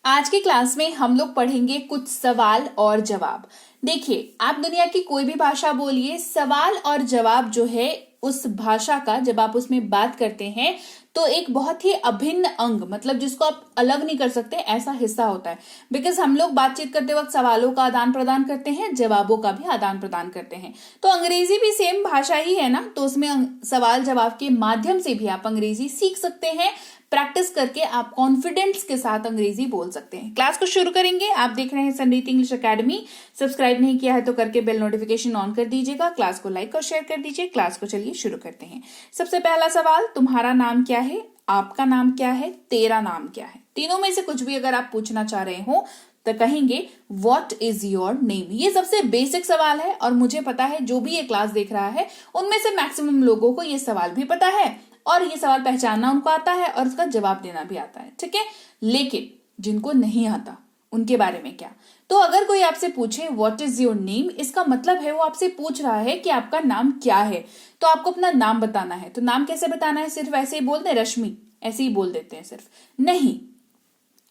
आज की क्लास में हम लोग पढ़ेंगे कुछ सवाल और जवाब। देखिए, आप दुनिया की कोई भी भाषा बोलिए, सवाल और जवाब जो है उस भाषा का, जब आप उसमें बात करते हैं तो एक बहुत ही अभिन्न अंग, मतलब जिसको आप अलग नहीं कर सकते, ऐसा हिस्सा होता है। बिकॉज हम लोग बातचीत करते वक्त सवालों का आदान प्रदान करते हैं, जवाबों का भी आदान प्रदान करते हैं। तो अंग्रेजी भी सेम भाषा ही है ना, तो उसमें सवाल जवाब के माध्यम से भी आप अंग्रेजी सीख सकते हैं। प्रैक्टिस करके आप कॉन्फिडेंस के साथ अंग्रेजी बोल सकते हैं। क्लास को शुरू करेंगे। आप देख रहे हैं संरीति इंग्लिश एकेडमी। सब्सक्राइब नहीं किया है तो करके बेल नोटिफिकेशन ऑन कर दीजिएगा। क्लास को लाइक और शेयर कर दीजिए। क्लास को चलिए शुरू करते हैं। सबसे पहला सवाल, तुम्हारा नाम क्या है, आपका नाम क्या है, तेरा नाम क्या है। तीनों में से कुछ भी अगर आप पूछना चाह रहे हो तो कहेंगे व्हाट इज योर नेम। ये सबसे बेसिक सवाल है और मुझे पता है जो भी ये क्लास देख रहा है उनमें से मैक्सिमम लोगों को ये सवाल भी पता है और ये सवाल पहचानना उनको आता है और उसका जवाब देना भी आता है, ठीक है। लेकिन जिनको नहीं आता उनके बारे में क्या। तो अगर कोई आपसे पूछे व्हाट इज योर नेम, इसका मतलब है वो आपसे पूछ रहा है कि आपका नाम क्या है। तो आपको अपना नाम बताना है। तो नाम कैसे बताना है? सिर्फ ऐसे ही बोल दे रश्मि, ऐसे ही बोल देते हैं सिर्फ, नहीं,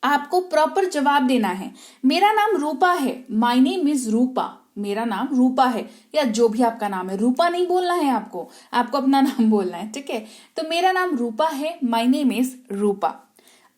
आपको प्रॉपर जवाब देना है। मेरा नाम रूपा है, माय नेम इज रूपा, मेरा नाम रूपा है, या जो भी आपका नाम है। रूपा नहीं बोलना है आपको अपना नाम बोलना है, ठीक है। तो मेरा नाम रूपा है, माय नेम इज रूपा।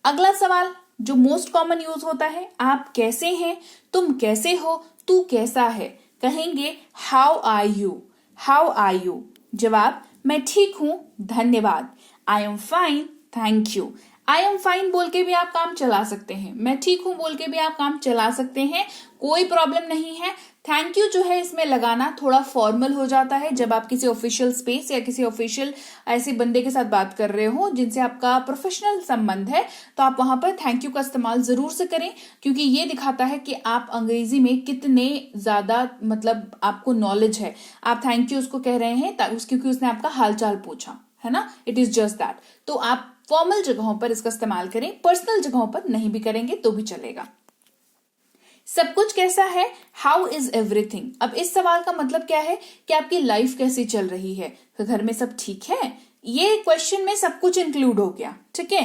अगला सवाल जो मोस्ट कॉमन यूज होता है, आप कैसे हैं, तुम कैसे हो, तू कैसा है। कहेंगे how are you, how are you. जवाब, मैं ठीक हूं, धन्यवाद। I am fine, thank you. I am fine बोल के भी आप काम चला सकते हैं, मैं ठीक हूं बोल के भी आप काम चला सकते हैं, कोई प्रॉब्लम नहीं है। थैंक यू जो है इसमें लगाना थोड़ा फॉर्मल हो जाता है जब आप किसी ऑफिशियल स्पेस या किसी ऑफिशियल ऐसे बंदे के साथ बात कर रहे हो जिनसे आपका प्रोफेशनल संबंध है, तो आप वहां पर थैंक यू का इस्तेमाल जरूर से करें, क्योंकि ये दिखाता है कि आप अंग्रेजी में कितने ज्यादा, मतलब आपको नॉलेज है। आप थैंक यू उसको कह रहे हैं क्योंकि उसने आपका हालचाल पूछा है ना, इट इज जस्ट दैट। तो आप फॉर्मल जगहों पर इसका इस्तेमाल करें, पर्सनल जगहों पर नहीं भी करेंगे तो भी चलेगा। सब कुछ कैसा है, हाउ इज एवरीथिंग। अब इस सवाल का मतलब क्या है कि आपकी लाइफ कैसी चल रही है, तो घर में सब ठीक है। ये क्वेश्चन में सब कुछ इंक्लूड हो गया, ठीक है,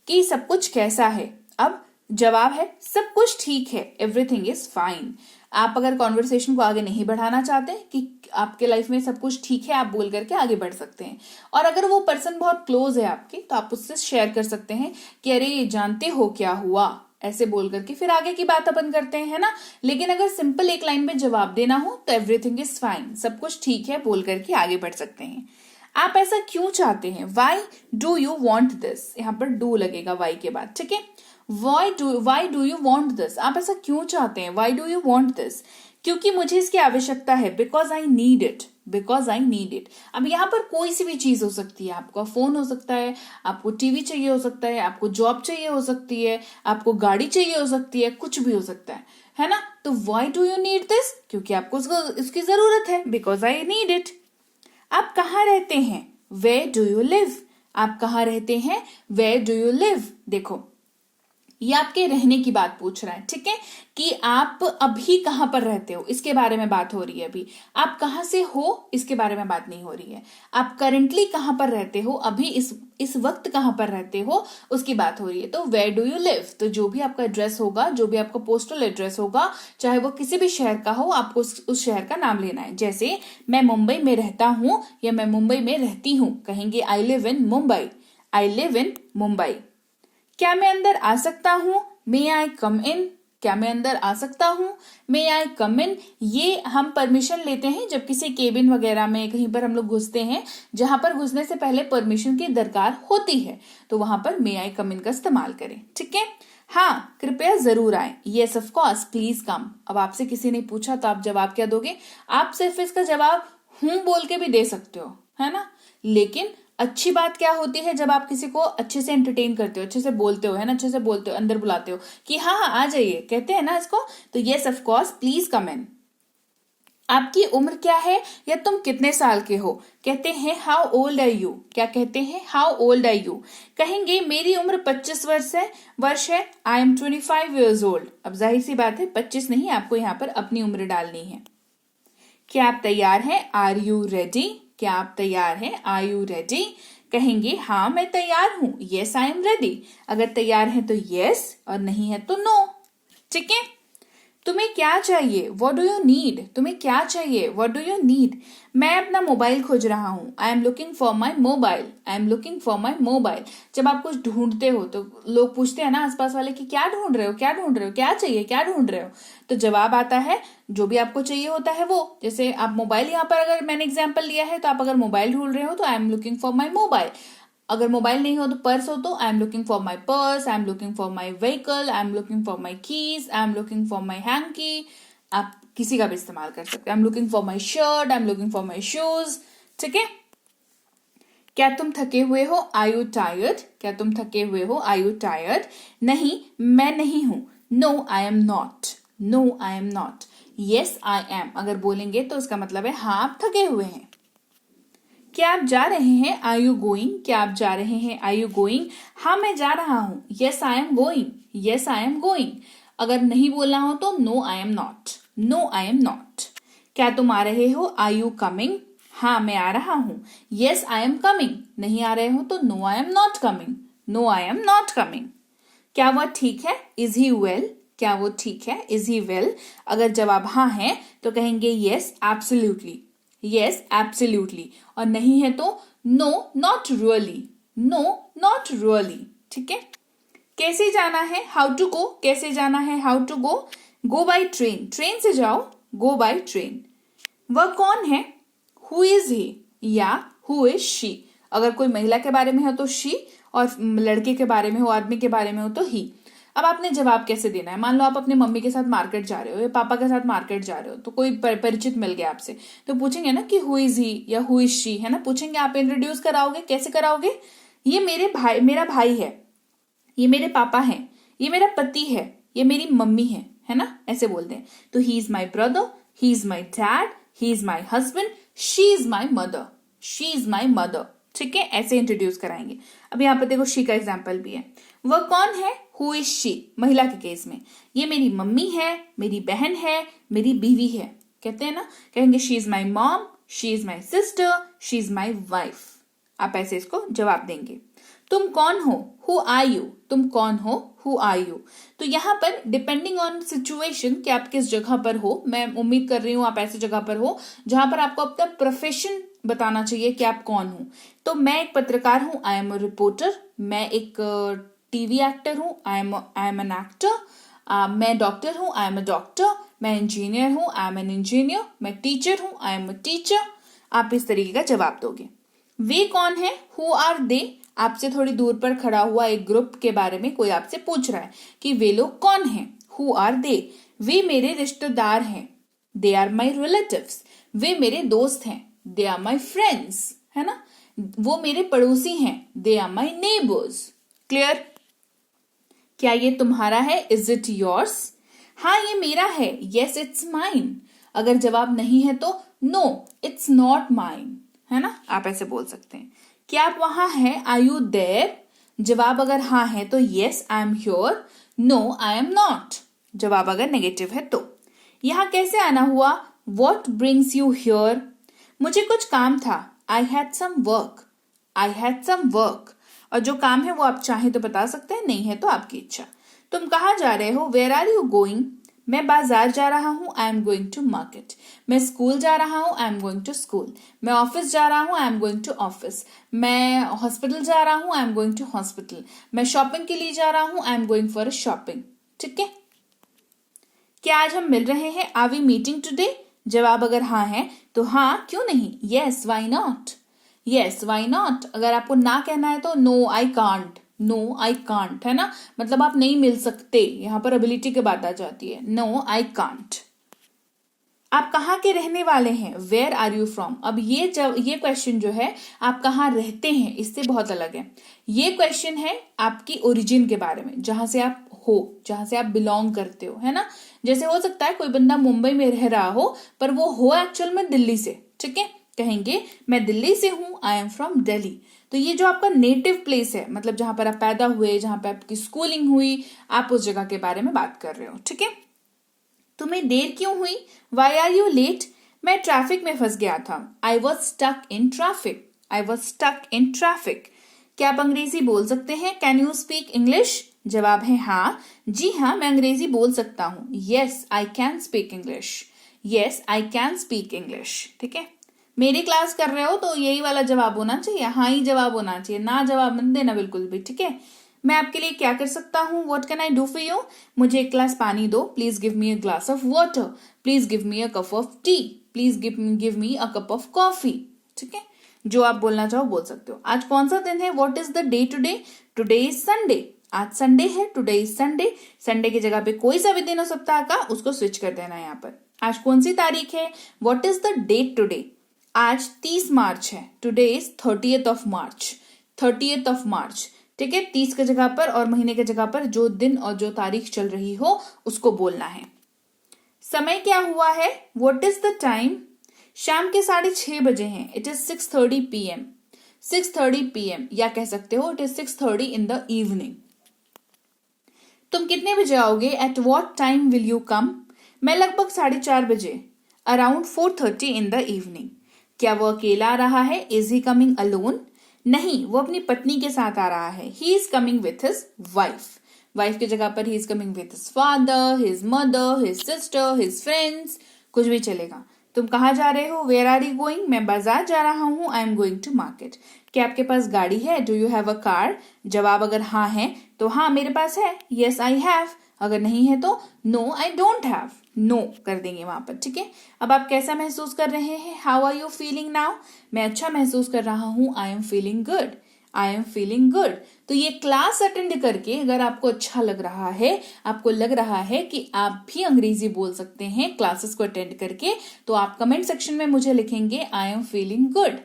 कि सब कुछ कैसा है। अब जवाब है सब कुछ ठीक है, एवरीथिंग इज फाइन। आप अगर कॉन्वर्सेशन को आगे नहीं बढ़ाना चाहते कि आपके लाइफ में सब कुछ ठीक है, आप बोल करके आगे बढ़ सकते हैं। और अगर वो पर्सन बहुत क्लोज है आपके, तो आप उससे शेयर कर सकते हैं कि अरे ये जानते हो क्या हुआ, ऐसे बोल करके फिर आगे की बात अपन करते हैं, है ना। लेकिन अगर सिंपल एक लाइन में जवाब देना हो तो एवरीथिंग इज फाइन, सब कुछ ठीक है बोल करके आगे बढ़ सकते हैं। आप ऐसा क्यों चाहते हैं, why do you want this, यहाँ पर डू लगेगा वाई के बाद, ठीक है। Why do you want this, आप ऐसा क्यों चाहते हैं, why do you want this, क्योंकि मुझे इसकी आवश्यकता है, because I need it, because I need it. अब यहाँ पर कोई सी भी चीज हो सकती है, आपका फोन हो सकता है, आपको टीवी चाहिए हो सकता है, आपको जॉब चाहिए हो सकती है, आपको गाड़ी चाहिए हो सकती है, कुछ भी हो सकता है ना। तो why do you need this, क्योंकि आपको इसकी जरूरत है, बिकॉज आई नीड इट। आप कहाँ रहते हैं, वेयर डू यू लिव, आप कहाँ रहते हैं, वेयर डू यू लिव। देखो ये आपके रहने की बात पूछ रहा है, ठीक है, कि आप अभी कहां पर रहते हो इसके बारे में बात हो रही है। अभी आप कहां से हो इसके बारे में बात नहीं हो रही है। आप करंटली कहां पर रहते हो, अभी इस वक्त कहां पर रहते हो उसकी बात हो रही है। तो वेयर डू यू लिव, तो जो भी आपका एड्रेस होगा, जो भी आपका पोस्टल एड्रेस होगा, चाहे वो किसी भी शहर का हो, आपको उस शहर का नाम लेना है। जैसे मैं मुंबई में रहता हूं या मैं मुंबई में रहती हूं, कहेंगे I live in Mumbai, I live in Mumbai. क्या मैं अंदर आ सकता हूं, मे आई कम इन, क्या मैं अंदर आ सकता हूं, मे आई कम इन। ये हम परमिशन लेते हैं जब किसी केबिन वगैरह में कहीं पर हम लोग घुसते हैं, जहां पर घुसने से पहले परमिशन की दरकार होती है, तो वहां पर मे आई कम इन का इस्तेमाल करें, ठीक है। हाँ, कृपया जरूर आए, यस ऑफ कोर्स प्लीज कम। अब आपसे किसी ने पूछा तो आप जवाब क्या दोगे? आप सिर्फ इसका जवाब हूं बोल के भी दे सकते हो, है ना। लेकिन अच्छी बात क्या होती है, जब आप किसी को अच्छे से एंटरटेन करते हो, अच्छे से बोलते हो, है ना, अच्छे से बोलते हो, अंदर बुलाते हो कि हाँ हाँ आ जाइए, कहते हैं ना इसको, तो yes of course please come in. आपकी उम्र क्या है या तुम कितने साल के हो, कहते हैं हाउ ओल्ड आर यू, क्या कहते हैं, हाउ ओल्ड आर यू। कहेंगे मेरी उम्र 25 वर्ष है, आई एम 25 years old। अब जाहिर सी बात है 25 नहीं, आपको यहाँ पर अपनी उम्र डालनी है। क्या आप तैयार हैं, आर यू रेडी, क्या आप तैयार हैं, आर यू रेडी। कहेंगे हाँ मैं तैयार हूं, यस आई एम रेडी। अगर तैयार है तो यस और नहीं है तो नो। ठीक है। तुम्हें क्या चाहिए, व्हाट डू यू नीड, तुम्हें क्या चाहिए, व्हाट डू यू नीड। मैं अपना मोबाइल खोज रहा हूँ, I am looking for my mobile, I am looking for my mobile. जब आप कुछ ढूंढते हो तो लोग पूछते हैं ना आसपास वाले कि क्या ढूंढ रहे हो, क्या ढूंढ रहे हो, क्या चाहिए, क्या ढूंढ रहे हो, तो जवाब आता है जो भी आपको चाहिए होता है वो। जैसे आप मोबाइल, यहाँ पर अगर मैंने एग्जाम्पल लिया है तो आप अगर मोबाइल ढूंढ रहे हो तो I am looking for my mobile. अगर मोबाइल नहीं हो तो पर्स हो तो I am looking for my purse, I am looking for my vehicle, I am looking for my keys, I am looking for my hanky. आप किसी का भी इस्तेमाल कर सकते हैं। I am looking for my shirt, I am looking for my shoes. ठीक है। क्या तुम थके हुए हो, आर यू टायर्ड, क्या तुम थके हुए हो, आर यू टायर्ड। नहीं मैं नहीं हूं, no I am not, no I am not. Yes I am अगर बोलेंगे तो उसका मतलब है हाँ आप थके हुए हैं। क्या आप जा रहे हैं, आर यू गोइंग, क्या आप जा रहे हैं, आर यू गोइंग। हाँ मैं जा रहा हूं, yes I am going, yes I am going. अगर नहीं बोलना हो तो no I am not, no I am not. क्या तुम आ रहे हो, आर यू कमिंग, हाँ मैं आ रहा हूं, यस आई एम कमिंग। नहीं आ रहे हो तो no I am not coming, no I am not coming. क्या वह ठीक है, इज ही वेल, क्या वो ठीक है, इज ही वेल। अगर जवाब हाँ है तो कहेंगे यस एब्सोल्युटली, यस एब्सोल्युटली। और नहीं है तो no not really, no not really. ठीक है। कैसे जाना है, हाउ टू गो, कैसे जाना है, how to go. Go by train, train से जाओ, गो बाय ट्रेन। वह कौन है, हु इज ही या हु इज शी। अगर कोई महिला के बारे में हो तो शी, और लड़के के बारे में हो, आदमी के बारे में हो तो ही। अब आपने जवाब कैसे देना है। मान लो आप अपने मम्मी के साथ मार्केट जा रहे हो या पापा के साथ मार्केट जा रहे हो, तो कोई परिचित मिल गया आपसे, तो पूछेंगे ना कि हु इज ही या हु इज शी, है ना, पूछेंगे। आप इंट्रोड्यूस कराओगे, कैसे कराओगे। ये मेरा भाई है, ये मेरे पापा हैं, ये मेरा पति है, ये मेरी मम्मी है ना, ऐसे बोलते हैं। तो he is my brother, he is my dad, he is my husband, she is my mother, she is my mother. ठीक है, ऐसे इंट्रोड्यूस कराएंगे। अब यहाँ पे देखो शी का एग्जाम्पल भी है। वह कौन है, हु इज शी, महिला के केस में। ये मेरी मम्मी है, मेरी बहन है, मेरी बीवी है। कहते हैं ना, कहेंगे she is my mom, she is my sister, she is my wife. आप ऐसे इसको जवाब देंगे। तुम कौन हो, हु आर यू, तुम कौन हो, हु आर यू। तो यहाँ पर डिपेंडिंग ऑन सिचुएशन कि आप किस जगह पर हो, मैं उम्मीद कर रही हूँ आप ऐसी जगह पर हो जहां पर आपको अपना प्रोफेशन बताना चाहिए कि आप कौन हो। तो मैं एक पत्रकार हूँ, आई एम अ रिपोर्टर। मैं एक टीवी एक्टर हूँ, आई एम एन एक्टर। मैं डॉक्टर हूँ, आई एम अ डॉक्टर। मैं इंजीनियर हूँ, आई एम एन इंजीनियर। मैं टीचर हूँ, आई एम अ टीचर। आप इस तरीके का जवाब दोगे। वे कौन है, हु आर दे। आपसे थोड़ी दूर पर खड़ा हुआ एक ग्रुप के बारे में कोई आपसे पूछ रहा है कि वे लोग कौन हैं, हु आर दे। वे मेरे रिश्तेदार हैं, दे आर माई रिलेटिव्स। वे मेरे दोस्त हैं, दे आर माई फ्रेंड्स, है ना। वो मेरे पड़ोसी हैं, they are my neighbours. Clear. क्या ये तुम्हारा है, इज इट योर्स। हाँ ये मेरा है, येस इट्स माइन। अगर जवाब नहीं है तो नो इट्स नॉट माइन, है ना, आप ऐसे बोल सकते हैं। क्या आप वहां हैं, आर यू देयर। जवाब अगर हाँ है तो yes I am here, no I am not. जवाब अगर नेगेटिव है तो। यहाँ कैसे आना हुआ, वॉट ब्रिंग्स यू हियर। मुझे कुछ काम था, I had some work, I had some work. और जो काम है वो आप चाहें तो बता सकते हैं, नहीं है तो आपकी इच्छा। तुम कहाँ जा रहे हो, वेयर आर यू गोइंग। मैं बाजार जा रहा हूँ, I am going to market. मैं स्कूल जा रहा हूँ, I am going to school. मैं ऑफिस जा रहा हूँ, I am going to office. मैं हॉस्पिटल जा रहा हूँ, I am going to hospital. मैं शॉपिंग के लिए जा रहा हूँ, I am going for a shopping. ठीक है। क्या आज हम मिल रहे हैं, आर वी मीटिंग टुडे। जवाब अगर हाँ है तो हाँ क्यों नहीं, yes why not, yes why not. अगर आपको ना कहना है तो no I can't, no I can't, है ना, मतलब आप नहीं मिल सकते। यहां पर एबिलिटी की बात आ जाती है, नो आई कांट। आप कहाँ के रहने वाले हैं, वेयर आर यू फ्रॉम। अब ये क्वेश्चन जो है आप कहाँ रहते हैं इससे बहुत अलग है। ये क्वेश्चन है आपकी ओरिजिन के बारे में, जहां से आप हो, जहां से आप बिलोंग करते हो, है ना। जैसे हो सकता है कोई बंदा मुंबई में रह रहा हो पर वो हो एक्चुअल में दिल्ली से। ठीक है, कहेंगे मैं दिल्ली से हूं, आई एम फ्रॉम दिल्ली। तो ये जो आपका नेटिव प्लेस है, मतलब जहां पर आप पैदा हुए, जहां पर आपकी स्कूलिंग हुई, आप उस जगह के बारे में बात कर रहे हो। ठीक है। तुम्हें देर क्यों हुई, वाई आर यू लेट। मैं ट्रैफिक में फंस गया था, I was stuck in traffic. I was stuck in traffic. क्या आप अंग्रेजी बोल सकते हैं? Can you speak English? जवाब है हाँ, जी हाँ, मैं अंग्रेजी बोल सकता हूँ. Yes, I can speak English. Yes, I can speak English. ठीक है, मेरी क्लास कर रहे हो तो यही वाला जवाब होना चाहिए, हाँ ही जवाब होना चाहिए, ना जवाब मत देना बिल्कुल भी. ठीक है, मैं आपके लिए क्या कर सकता हूँ? What can I do for you? मुझे एक गिलास पानी दो. Please give me a glass of water. Please give me a cup of tea. Please give me a cup of coffee. ठीक है, जो आप बोलना चाहो बोल सकते हो. आज कौन सा दिन है? What is the day today? Today is Sunday. आज संडे है. Today is Sunday. संडे की जगह पे कोई सा भी दिन हो सप्ताह का, उसको स्विच कर देना है यहाँ पर. आज कौन सी तारीख है? What is the date today? आज 30 मार्च है. Today is 30th of March. 30th of March. ठीक है, 30 की जगह पर और महीने की जगह पर जो दिन और जो तारीख चल रही हो उसको बोलना है. समय क्या हुआ है? What is the time? शाम के 6:30 बजे हैं. It is 6:30 PM. 6:30 PM या कह सकते हो it is 6:30 in the evening. तुम कितने बजे आओगे? At what time will you come? मैं लगभग 4:30 बजे. Around 4:30 in the evening. क्या वो अकेला आ रहा है? Is he coming alone? नहीं, वो अपनी पत्नी के साथ आ रहा है. He is coming with his wife. Wife की जगह पर he is coming with his father, his mother, his sister, his friends. कुछ भी चलेगा. तुम कहाँ जा रहे हो? Where are you going? मैं बाजार जा रहा हूँ. I am going to market. क्या आपके पास गाड़ी है? Do you have a car? जवाब अगर हाँ है तो हाँ मेरे पास है. Yes, I have. अगर नहीं है तो No, I don't have. No कर देंगे वहां पर. ठीक है, अब आप कैसा महसूस कर रहे हैं? How are you feeling now? मैं अच्छा महसूस कर रहा हूँ. I am feeling good. I am feeling good. तो ये क्लास अटेंड करके अगर आपको अच्छा लग रहा है, आपको लग रहा है कि आप भी अंग्रेजी बोल सकते हैं क्लासेस को अटेंड करके, तो आप कमेंट सेक्शन में मुझे लिखेंगे I am feeling good.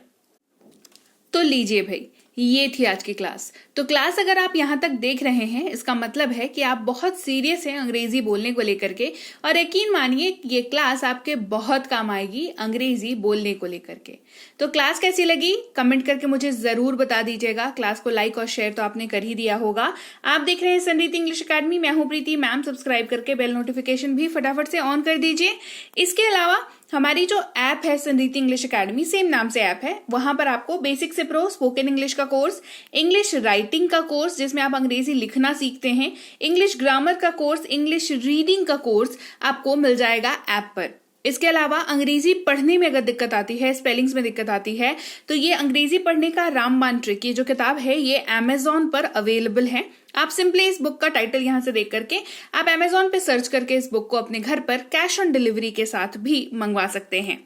तो लीजिए भाई, ये थी आज की क्लास. तो क्लास अगर आप यहाँ तक देख रहे हैं, इसका मतलब है कि आप बहुत सीरियस हैं अंग्रेजी बोलने को लेकर के, और यकीन मानिए ये क्लास आपके बहुत काम आएगी अंग्रेजी बोलने को लेकर के. तो क्लास कैसी लगी कमेंट करके मुझे जरूर बता दीजिएगा. क्लास को लाइक और शेयर तो आपने कर ही दिया होगा. आप देख रहे हैं संरीति इंग्लिश अकेडमी. मैं हूं प्रीति मैम. सब्सक्राइब करके बेल नोटिफिकेशन भी फटाफट से ऑन कर दीजिए. इसके अलावा हमारी जो ऐप है संरीति इंग्लिश अकेडमी, सेम नाम से ऐप है, वहां पर आपको बेसिक से प्रो स्पोकन इंग्लिश का कोर्स, इंग्लिश राइटिंग का कोर्स जिसमें आप अंग्रेजी लिखना सीखते हैं, इंग्लिश ग्रामर का कोर्स, इंग्लिश रीडिंग का कोर्स आपको मिल जाएगा ऐप पर. इसके अलावा अंग्रेजी पढ़ने में अगर दिक्कत आती है, स्पेलिंग्स में दिक्कत आती है, तो ये अंग्रेजी पढ़ने का रामबाण ट्रिक, ये जो किताब है ये अमेजॉन पर अवेलेबल है. आप सिंपली इस बुक का टाइटल यहां से देख करके आप अमेजॉन पे सर्च करके इस बुक को अपने घर पर कैश ऑन डिलीवरी के साथ भी मंगवा सकते हैं.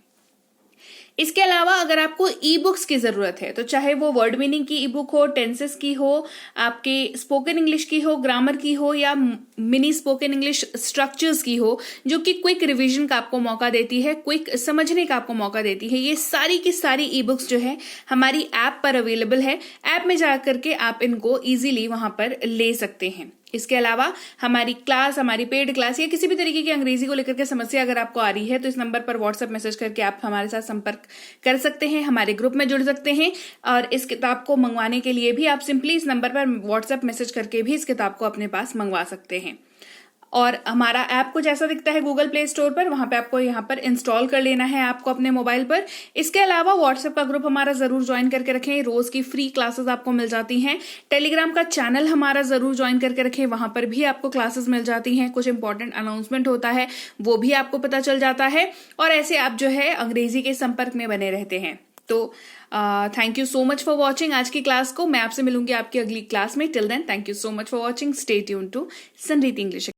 इसके अलावा अगर आपको ई बुक्स की जरूरत है, तो चाहे वो वर्ड मीनिंग की ई बुक हो, टेंसेस की हो, आपके स्पोकन इंग्लिश की हो, ग्रामर की हो, या मिनी स्पोकन इंग्लिश स्ट्रक्चर्स की हो, जो कि क्विक रिवीजन का आपको मौका देती है, क्विक समझने का आपको मौका देती है, ये सारी की सारी ई बुक्स जो है हमारी ऐप पर अवेलेबल है. ऐप में जाकर के आप इनको इजीली वहां पर ले सकते हैं. इसके अलावा हमारी क्लास, हमारी पेड क्लास या किसी भी तरीके की अंग्रेजी को लेकर के समस्या अगर आपको आ रही है, तो इस नंबर पर व्हाट्सएप मैसेज करके आप हमारे साथ संपर्क कर सकते हैं, हमारे ग्रुप में जुड़ सकते हैं. और इस किताब को मंगवाने के लिए भी आप सिंपली इस नंबर पर व्हाट्सएप मैसेज करके भी इस किताब को अपने पास मंगवा सकते हैं. और हमारा ऐप कुछ ऐसा दिखता है गूगल प्ले स्टोर पर, वहां पे आपको यहाँ पर इंस्टॉल कर लेना है आपको अपने मोबाइल पर. इसके अलावा व्हाट्सएप का ग्रुप हमारा जरूर ज्वाइन करके रखें, रोज की फ्री क्लासेस आपको मिल जाती हैं. टेलीग्राम का चैनल हमारा जरूर ज्वाइन करके रखें, वहां पर भी आपको क्लासेस मिल जाती हैं. कुछ इंपॉर्टेंट अनाउंसमेंट होता है वो भी आपको पता चल जाता है, और ऐसे आप जो है अंग्रेजी के संपर्क में बने रहते हैं. तो thank you so much for watching आज की क्लास को. मैं आपसे मिलूंगी आपकी अगली क्लास में. Till then thank you so much for watching. Stay tuned to Sanriti English.